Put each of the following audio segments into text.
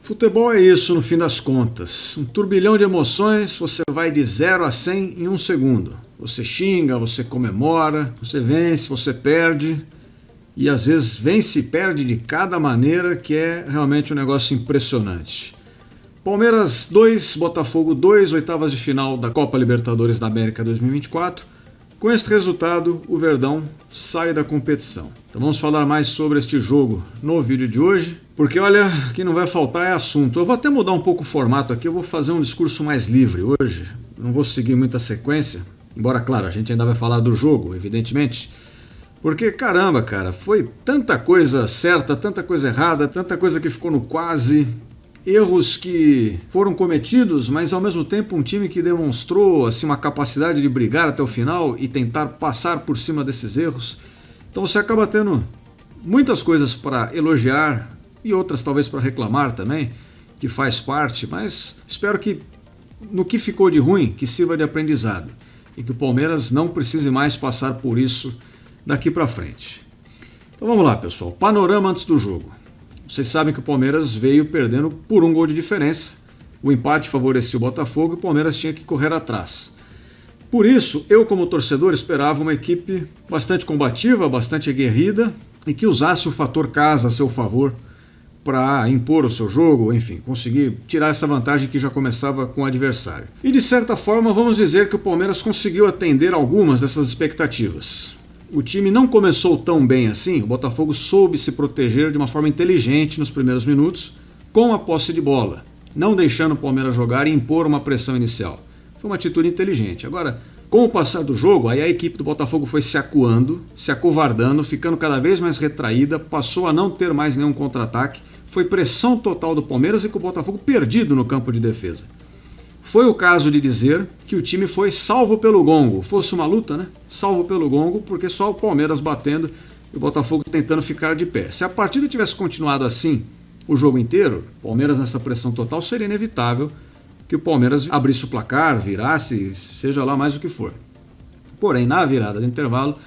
Futebol é isso no fim das contas. Um turbilhão de emoções, você vai de 0 a 100 em um segundo. Você xinga, você comemora, você vence, você perde. E às vezes vence e perde de cada maneira, que é realmente um negócio impressionante. Palmeiras 2, Botafogo 2, oitavas de final da Copa Libertadores da América 2024. Com este resultado, o Verdão sai da competição. Então vamos falar mais sobre este jogo no vídeo de hoje, porque olha, o que não vai faltar é assunto. Eu vou até mudar um pouco o formato aqui, eu vou fazer um discurso mais livre hoje, não vou seguir muita sequência, embora, claro, a gente ainda vai falar do jogo, evidentemente, porque, caramba, cara, foi tanta coisa certa, tanta coisa errada, tanta coisa que ficou no quase, erros que foram cometidos, mas ao mesmo tempo um time que demonstrou assim, uma capacidade de brigar até o final e tentar passar por cima desses erros. Então você acaba tendo muitas coisas para elogiar e outras talvez para reclamar também, que faz parte, mas espero que no que ficou de ruim, que sirva de aprendizado e que o Palmeiras não precise mais passar por isso daqui para frente. Então vamos lá, pessoal, panorama antes do jogo. Vocês sabem que o Palmeiras veio perdendo por um gol de diferença. O empate favorecia o Botafogo e o Palmeiras tinha que correr atrás. Por isso, eu como torcedor esperava uma equipe bastante combativa, bastante aguerrida e que usasse o fator casa a seu favor para impor o seu jogo, enfim, conseguir tirar essa vantagem que já começava com o adversário. E de certa forma, vamos dizer que o Palmeiras conseguiu atender algumas dessas expectativas. O time não começou tão bem assim, o Botafogo soube se proteger de uma forma inteligente nos primeiros minutos, com a posse de bola, não deixando o Palmeiras jogar e impor uma pressão inicial. Foi uma atitude inteligente. Agora, com o passar do jogo, aí a equipe do Botafogo foi se acuando, se acovardando, ficando cada vez mais retraída, passou a não ter mais nenhum contra-ataque, foi pressão total do Palmeiras e com o Botafogo perdido no campo de defesa. Foi o caso de dizer que o time foi salvo pelo gongo. Fosse uma luta, né? Salvo pelo gongo, porque só o Palmeiras batendo e o Botafogo tentando ficar de pé. Se a partida tivesse continuado assim o jogo inteiro, Palmeiras nessa pressão total, seria inevitável que o Palmeiras abrisse o placar, virasse, seja lá mais o que for. Porém, na virada do intervalo,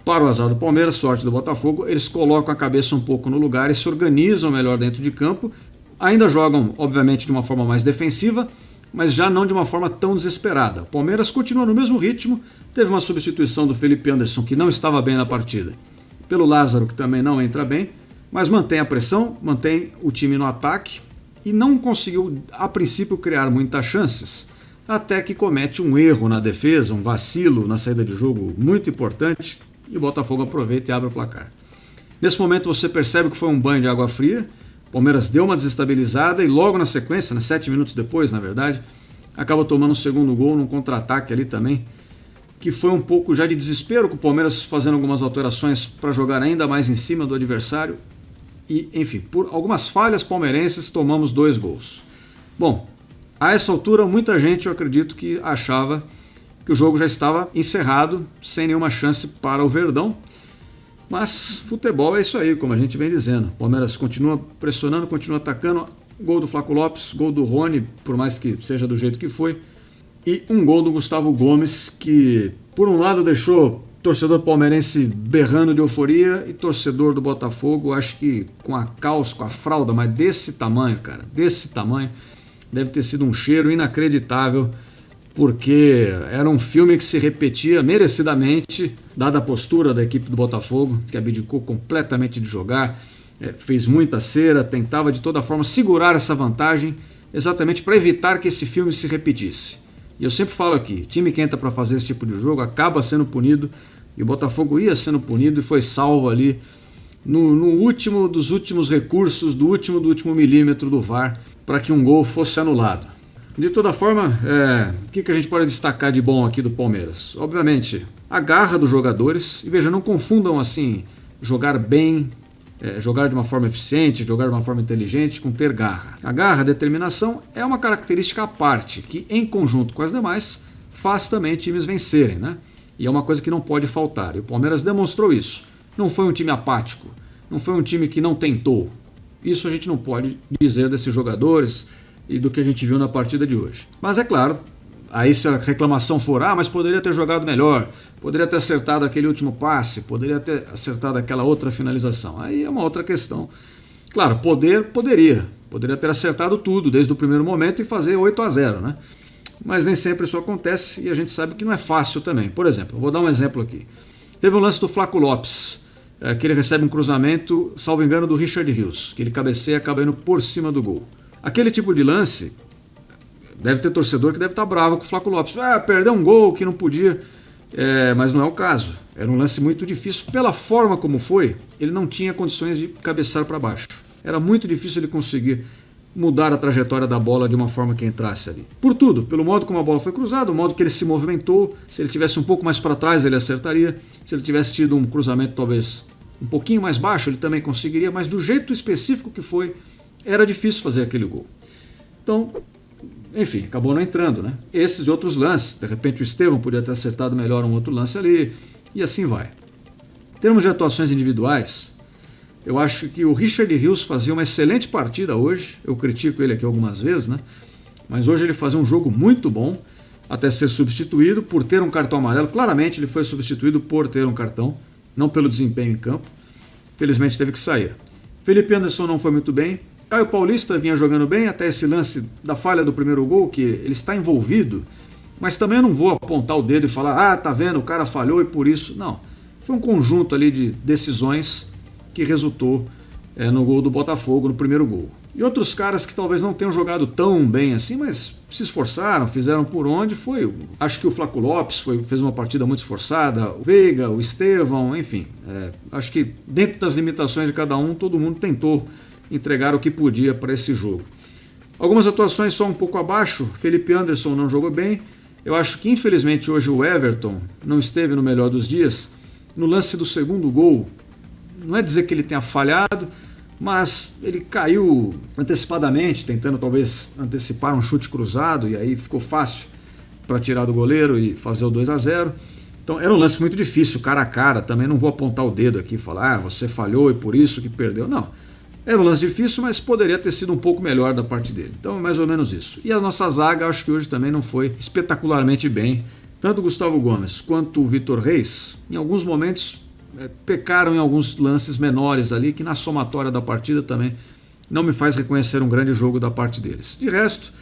para o azar do Palmeiras, sorte do Botafogo, eles colocam a cabeça um pouco no lugar e se organizam melhor dentro de campo. Ainda jogam, obviamente, de uma forma mais defensiva, mas já não de uma forma tão desesperada. O Palmeiras continua no mesmo ritmo, teve uma substituição do Felipe Anderson, que não estava bem na partida, pelo Lázaro, que também não entra bem, mas mantém a pressão, mantém o time no ataque e não conseguiu, a princípio, criar muitas chances, até que comete um erro na defesa, um vacilo na saída de jogo muito importante, e o Botafogo aproveita e abre o placar. Nesse momento você percebe que foi um banho de água fria. O Palmeiras deu uma desestabilizada e logo na sequência, 7 minutos depois, na verdade, acaba tomando um segundo gol num contra-ataque ali também, que foi um pouco já de desespero, com o Palmeiras fazendo algumas alterações para jogar ainda mais em cima do adversário. E, enfim, por algumas falhas palmeirenses, tomamos 2 gols. Bom, a essa altura, muita gente, eu acredito, que achava que o jogo já estava encerrado, sem nenhuma chance para o Verdão. Mas futebol é isso aí, como a gente vem dizendo. O Palmeiras continua pressionando, continua atacando. Gol do Flaco Lopes, gol do Rony, por mais que seja do jeito que foi. E um gol do Gustavo Gomes, que por um lado deixou torcedor palmeirense berrando de euforia e torcedor do Botafogo, acho que com a calça, com a fralda, mas desse tamanho, cara, desse tamanho, deve ter sido um cheiro inacreditável, porque era um filme que se repetia merecidamente, dada a postura da equipe do Botafogo, que abdicou completamente de jogar, fez muita cera, tentava de toda forma segurar essa vantagem, exatamente para evitar que esse filme se repetisse. E eu sempre falo aqui, time que entra para fazer esse tipo de jogo acaba sendo punido, e o Botafogo ia sendo punido e foi salvo ali no último dos últimos recursos, do último milímetro do VAR, para que um gol fosse anulado. De toda forma, o que a gente pode destacar de bom aqui do Palmeiras? Obviamente, a garra dos jogadores, e veja, não confundam assim, jogar bem, jogar de uma forma eficiente, jogar de uma forma inteligente com ter garra. A garra, a determinação, é uma característica à parte, que em conjunto com as demais, faz também times vencerem, né? E é uma coisa que não pode faltar, e o Palmeiras demonstrou isso. Não foi um time apático, não foi um time que não tentou. Isso a gente não pode dizer desses jogadores e do que a gente viu na partida de hoje. Mas é claro, aí se a reclamação for, mas poderia ter jogado melhor, poderia ter acertado aquele último passe, poderia ter acertado aquela outra finalização. Aí é uma outra questão. Claro, poderia Poderia ter acertado tudo desde o primeiro momento e fazer 8-0, né? Mas nem sempre isso acontece e a gente sabe que não é fácil também. Por exemplo, eu vou dar um exemplo aqui. Teve um lance do Flaco Lopes, que ele recebe um cruzamento, salvo engano, do Richard Rios, que ele cabeceia e acaba indo por cima do gol. Aquele tipo de lance, deve ter torcedor que deve estar bravo com o Flaco Lopes. Perdeu um gol que não podia, mas não é o caso. Era um lance muito difícil. Pela forma como foi, ele não tinha condições de cabeçar para baixo. Era muito difícil ele conseguir mudar a trajetória da bola de uma forma que entrasse ali. Por tudo, pelo modo como a bola foi cruzada, o modo que ele se movimentou, se ele tivesse um pouco mais para trás ele acertaria, se ele tivesse tido um cruzamento talvez um pouquinho mais baixo ele também conseguiria, mas do jeito específico que foi, era difícil fazer aquele gol. Então, enfim, acabou não entrando, né? Esses e outros lances, de repente o Estevão podia ter acertado melhor um outro lance ali, e assim vai. Em termos de atuações individuais, eu acho que o Richard Rios fazia uma excelente partida hoje. Eu critico ele aqui algumas vezes, né? Mas hoje ele fazia um jogo muito bom, até ser substituído por ter um cartão amarelo. Claramente ele foi substituído por ter um cartão, não pelo desempenho em campo. Felizmente teve que sair. Felipe Anderson não foi muito bem. Caio Paulista vinha jogando bem, até esse lance da falha do primeiro gol, que ele está envolvido. Mas também eu não vou apontar o dedo e falar, tá vendo, o cara falhou e por isso. Não. Foi um conjunto ali de decisões que resultou no gol do Botafogo, no primeiro gol. E outros caras que talvez não tenham jogado tão bem assim, mas se esforçaram, fizeram por onde, foi. Acho que o Flaco Lopes fez uma partida muito esforçada, o Veiga, o Estevão, enfim. Acho que dentro das limitações de cada um, todo mundo tentou entregar o que podia para esse jogo. Algumas atuações só um pouco abaixo, Felipe Anderson não jogou bem. Eu acho que infelizmente hoje o Everton não esteve no melhor dos dias. No lance do segundo gol, não é dizer que ele tenha falhado, mas ele caiu antecipadamente, tentando talvez antecipar um chute cruzado, e aí ficou fácil para tirar do goleiro e fazer o 2-0. Então era um lance muito difícil, cara a cara. Também não vou apontar o dedo aqui e falar, você falhou e por isso que perdeu. Não, era um lance difícil, mas poderia ter sido um pouco melhor da parte dele. Então é mais ou menos isso. E a nossa zaga, acho que hoje também não foi espetacularmente bem. Tanto o Gustavo Gomes quanto o Vitor Reis, em alguns momentos, pecaram em alguns lances menores ali, que na somatória da partida também não me faz reconhecer um grande jogo da parte deles. De resto,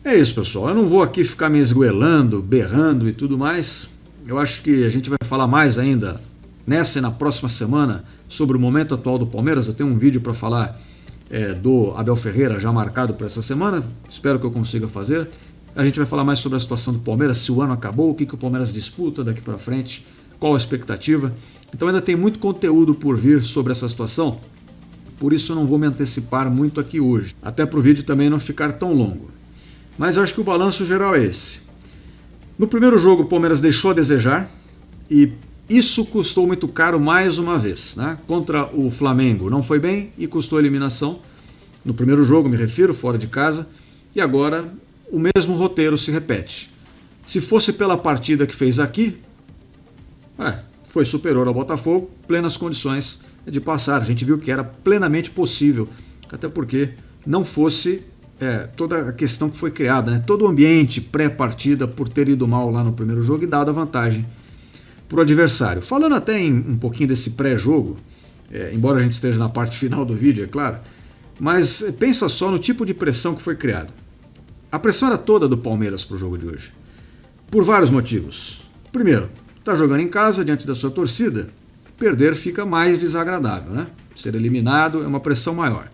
é isso, pessoal. Eu não vou aqui ficar me esgoelando, berrando e tudo mais. Eu acho que a gente vai falar mais ainda nessa e na próxima semana sobre o momento atual do Palmeiras. Eu tenho um vídeo para falar do Abel Ferreira já marcado para essa semana. Espero que eu consiga fazer. A gente vai falar mais sobre a situação do Palmeiras, se o ano acabou, o que o Palmeiras disputa daqui para frente, qual a expectativa. Então ainda tem muito conteúdo por vir sobre essa situação, por isso eu não vou me antecipar muito aqui hoje, até para o vídeo também não ficar tão longo. Mas eu acho que o balanço geral é esse. No primeiro jogo o Palmeiras deixou a desejar e isso custou muito caro mais uma vez, né? Contra o Flamengo não foi bem e custou a eliminação. No primeiro jogo, me refiro, fora de casa, e agora o mesmo roteiro se repete. Se fosse pela partida que fez aqui, foi superior ao Botafogo, plenas condições de passar. A gente viu que era plenamente possível, até porque não fosse toda a questão que foi criada, né? Todo o ambiente pré-partida por ter ido mal lá no primeiro jogo e dado a vantagem para o adversário. Falando até um pouquinho desse pré-jogo, embora a gente esteja na parte final do vídeo, é claro, mas pensa só no tipo de pressão que foi criada. A pressão era toda do Palmeiras para o jogo de hoje, por vários motivos. Primeiro, está jogando em casa, diante da sua torcida, perder fica mais desagradável, né? Ser eliminado é uma pressão maior.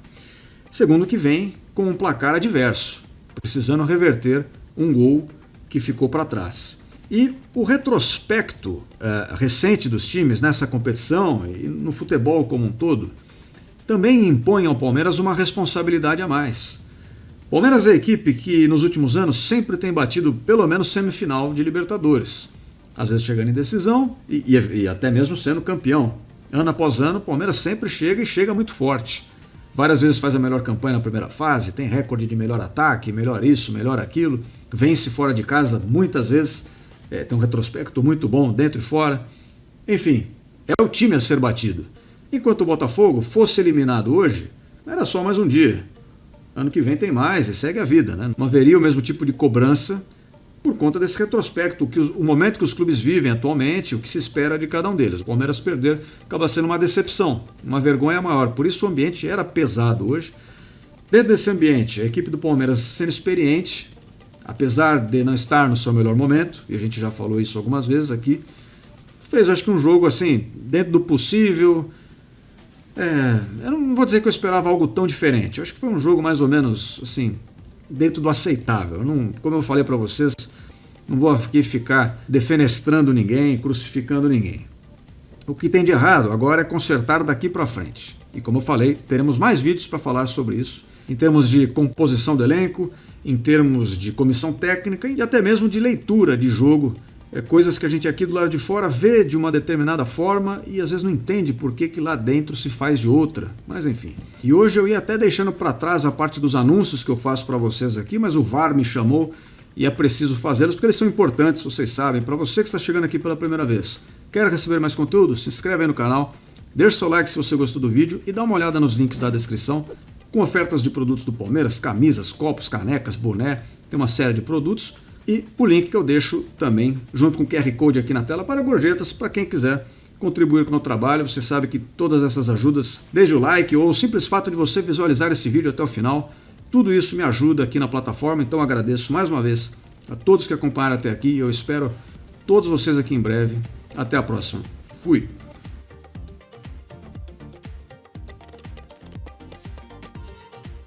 Segundo, que vem com um placar adverso, precisando reverter um gol que ficou para trás. E o retrospecto recente dos times nessa competição e no futebol como um todo também impõe ao Palmeiras uma responsabilidade a mais. O Palmeiras é a equipe que nos últimos anos sempre tem batido pelo menos semifinal de Libertadores. Às vezes chegando em decisão e até mesmo sendo campeão. Ano após ano, o Palmeiras sempre chega e chega muito forte. Várias vezes faz a melhor campanha na primeira fase, tem recorde de melhor ataque, melhor isso, melhor aquilo. Vence fora de casa muitas vezes, tem um retrospecto muito bom dentro e fora. Enfim, é o time a ser batido. Enquanto o Botafogo fosse eliminado hoje, era só mais um dia. Ano que vem tem mais e segue a vida, né? Não haveria o mesmo tipo de cobrança por conta desse retrospecto, o momento que os clubes vivem atualmente, o que se espera de cada um deles. O Palmeiras perder acaba sendo uma decepção, uma vergonha maior. Por isso o ambiente era pesado hoje Dentro desse ambiente, a equipe do Palmeiras sendo experiente, apesar de não estar no seu melhor momento, e a gente já falou isso algumas vezes aqui, fez, acho que um jogo assim, dentro do possível. Eu não vou dizer que eu esperava algo tão diferente. Eu acho que foi um jogo mais ou menos assim, dentro do aceitável. Como eu falei para vocês, não vou aqui ficar defenestrando ninguém, crucificando ninguém. O que tem de errado agora é consertar daqui para frente. E como eu falei, teremos mais vídeos para falar sobre isso, em termos de composição do elenco, em termos de comissão técnica e até mesmo de leitura de jogo. Coisas que a gente aqui do lado de fora vê de uma determinada forma e às vezes não entende por que lá dentro se faz de outra, mas enfim. E hoje eu ia até deixando para trás a parte dos anúncios que eu faço para vocês aqui, mas o VAR me chamou e é preciso fazê-los porque eles são importantes, vocês sabem. Para você que está chegando aqui pela primeira vez, quer receber mais conteúdo? Se inscreve aí no canal, deixa seu like se você gostou do vídeo e dá uma olhada nos links da descrição com ofertas de produtos do Palmeiras, camisas, copos, canecas, boné, tem uma série de produtos. E o link que eu deixo também, junto com o QR Code aqui na tela, para gorjetas, para quem quiser contribuir com o meu trabalho. Você sabe que todas essas ajudas, desde o like ou o simples fato de você visualizar esse vídeo até o final, tudo isso me ajuda aqui na plataforma. Então agradeço mais uma vez a todos que acompanharam até aqui. Eu espero todos vocês aqui em breve. Até a próxima. Fui!